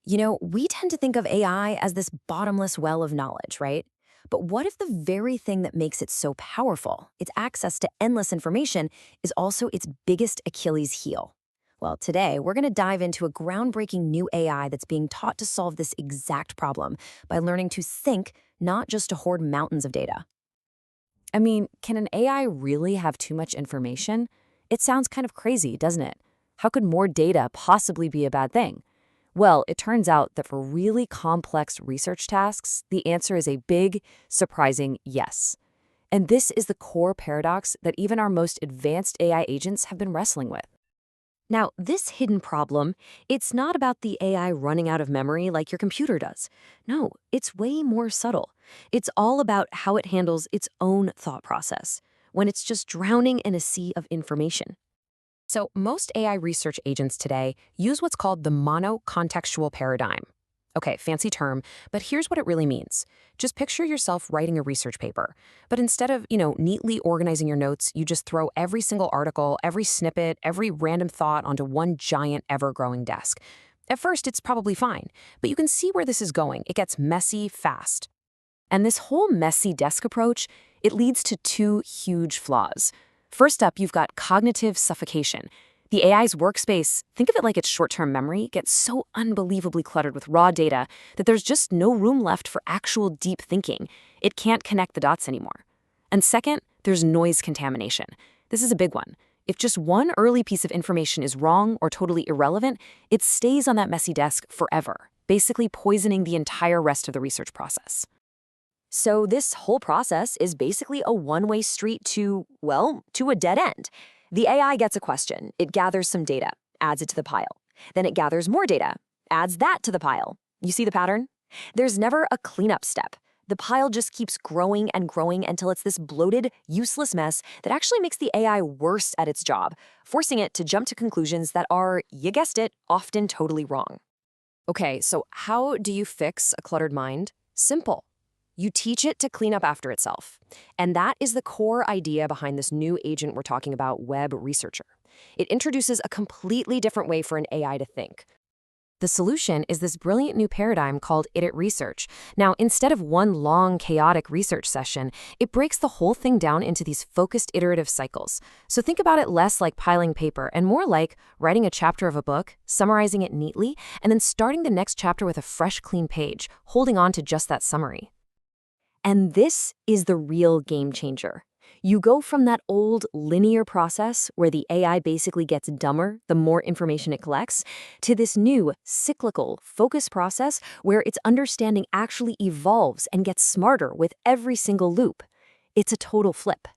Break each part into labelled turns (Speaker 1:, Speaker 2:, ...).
Speaker 1: We tend to think of AI as this bottomless well of knowledge, right? But what if the very thing that makes it so powerful, its access to endless information, is also its biggest Achilles heel? Well, today we're going to dive into a groundbreaking new AI that's being taught to solve this exact problem by learning to think, not just to hoard mountains of data.
Speaker 2: I mean, can an AI really have too much information? It sounds kind of crazy, doesn't it? How could more data possibly be a bad thing? Well, it turns out that for really complex research tasks, the answer is a big, surprising yes. And this is the core paradox that even our most advanced AI agents have been wrestling with.
Speaker 1: Now, this hidden problem, it's not about the AI running out of memory like your computer does. No, it's way more subtle. It's all about how it handles its own thought process when it's just drowning in a sea of information. So, most AI research agents today use what's called the mono-contextual paradigm. Okay, fancy term, but here's what it really means. Just picture yourself writing a research paper, but instead of, neatly organizing your notes, you just throw every single article, every snippet, every random thought onto one giant ever-growing desk. At first, it's probably fine, but you can see where this is going. It gets messy fast. And this whole messy desk approach, it leads to two huge flaws. First up, you've got cognitive suffocation. The AI's workspace, think of it like its short-term memory, gets so unbelievably cluttered with raw data that there's just no room left for actual deep thinking. It can't connect the dots anymore. And second, there's noise contamination. This is a big one. If just one early piece of information is wrong or totally irrelevant, it stays on that messy desk forever, basically poisoning the entire rest of the research process. So this whole process is basically a one-way street to a dead end. The AI gets a question, it gathers some data, adds it to the pile. Then it gathers more data, adds that to the pile. You see the pattern? There's never a cleanup step. The pile just keeps growing and growing until it's this bloated, useless mess that actually makes the AI worse at its job, forcing it to jump to conclusions that are, you guessed it, often totally wrong. Okay, so how do you fix a cluttered mind? Simple. You teach it to clean up after itself. And that is the core idea behind this new agent we're talking about, WebResearcher. It introduces a completely different way for an AI to think. The solution is this brilliant new paradigm called iterative research. Now, instead of one long, chaotic research session, it breaks the whole thing down into these focused iterative cycles. So think about it less like piling paper and more like writing a chapter of a book, summarizing it neatly, and then starting the next chapter with a fresh, clean page, holding on to just that summary. And this is the real game changer. You go from that old linear process where the AI basically gets dumber the more information it collects, to this new cyclical focus process where its understanding actually evolves and gets smarter with every single loop. It's a total flip.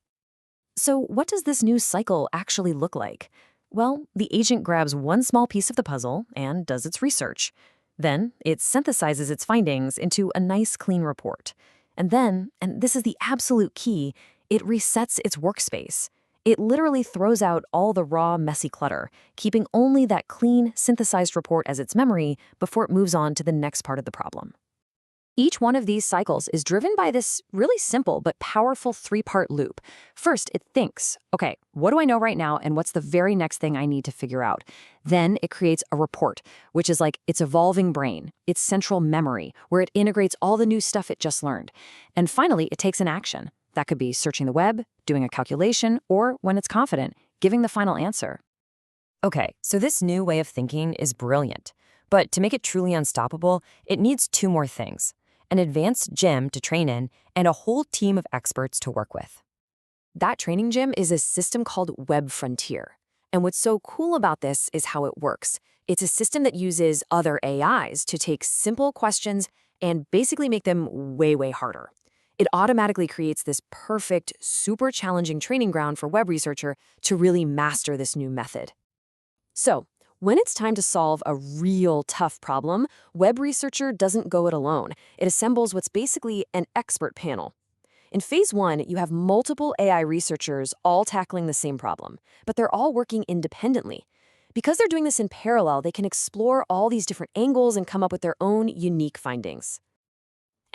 Speaker 1: So what does this new cycle actually look like? Well, the agent grabs one small piece of the puzzle and does its research. Then it synthesizes its findings into a nice clean report. And then, and this is the absolute key, it resets its workspace. It literally throws out all the raw, messy clutter, keeping only that clean, synthesized report as its memory before it moves on to the next part of the problem. Each one of these cycles is driven by this really simple but powerful three-part loop. First, it thinks, okay, what do I know right now and what's the very next thing I need to figure out? Then it creates a report, which is like its evolving brain, its central memory, where it integrates all the new stuff it just learned. And finally, it takes an action. That could be searching the web, doing a calculation, or when it's confident, giving the final answer. Okay, so this new way of thinking is brilliant. But to make it truly unstoppable, it needs two more things: an advanced gym to train in, and a whole team of experts to work with. That training gym is a system called Web Frontier. And what's so cool about this is how it works. It's a system that uses other AIs to take simple questions and basically make them way, way harder. It automatically creates this perfect, super challenging training ground for WebResearcher to really master this new method. So, when it's time to solve a real tough problem, WebResearcher doesn't go it alone. It assembles what's basically an expert panel. In phase one, you have multiple AI researchers all tackling the same problem, but they're all working independently. Because they're doing this in parallel, they can explore all these different angles and come up with their own unique findings.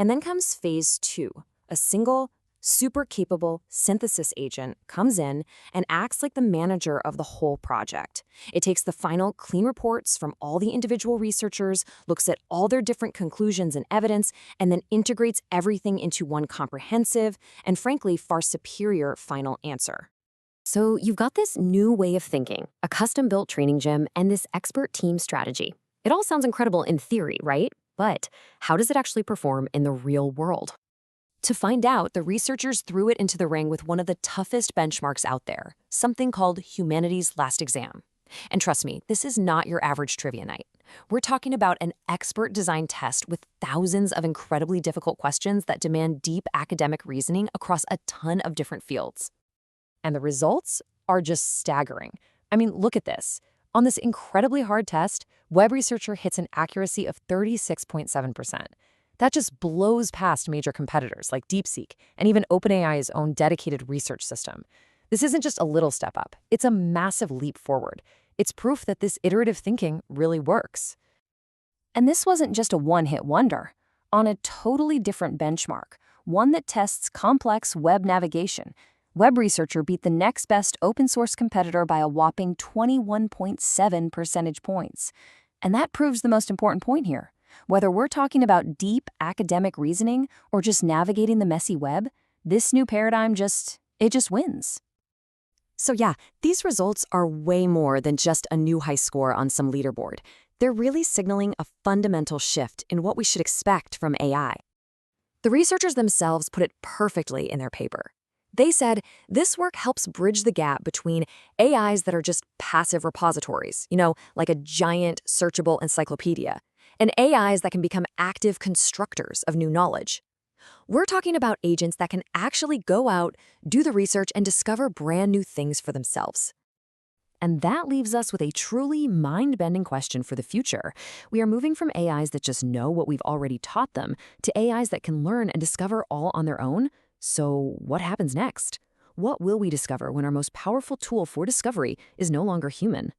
Speaker 1: And then comes phase two, a single,
Speaker 2: super capable synthesis agent comes in and acts like the manager of the whole project. It takes the final clean reports from all the individual researchers, looks at all their different conclusions and evidence, and then integrates everything into one comprehensive and frankly far superior final answer.
Speaker 1: So you've got this new way of thinking, a custom-built training gym, and this expert team strategy. It all sounds incredible in theory, right? But how does it actually perform in the real world? To find out, the researchers threw it into the ring with one of the toughest benchmarks out there, something called Humanity's Last Exam. And trust me, this is not your average trivia night. We're talking about an expert-designed test with thousands of incredibly difficult questions that demand deep academic reasoning across a ton of different fields.
Speaker 2: And the results are just staggering. I mean, look at this. On this incredibly hard test, WebResearcher hits an accuracy of 36.7%. That just blows past major competitors like DeepSeek and even OpenAI's own dedicated research system. This isn't just a little step up. It's a massive leap forward. It's proof that this iterative thinking really works. And this wasn't just a one-hit wonder. On a totally different benchmark, one that tests complex web navigation, WebResearcher beat the next best open-source competitor by a whopping 21.7 percentage points. And that proves the most important point here. Whether we're talking about deep academic reasoning or just navigating the messy web, this new paradigm just wins.
Speaker 1: So yeah, these results are way more than just a new high score on some leaderboard. They're really signaling a fundamental shift in what we should expect from AI. The researchers themselves put it perfectly in their paper. They said this work helps bridge the gap between AIs that are just passive repositories, like a giant searchable encyclopedia, and AIs that can become active constructors of new knowledge. We're talking about agents that can actually go out, do the research, and discover brand new things for themselves. And that leaves us with a truly mind-bending question for the future. We are moving from AIs that just know what we've already taught them to AIs that can learn and discover all on their own. So what happens next? What will we discover when our most powerful tool for discovery is no longer human?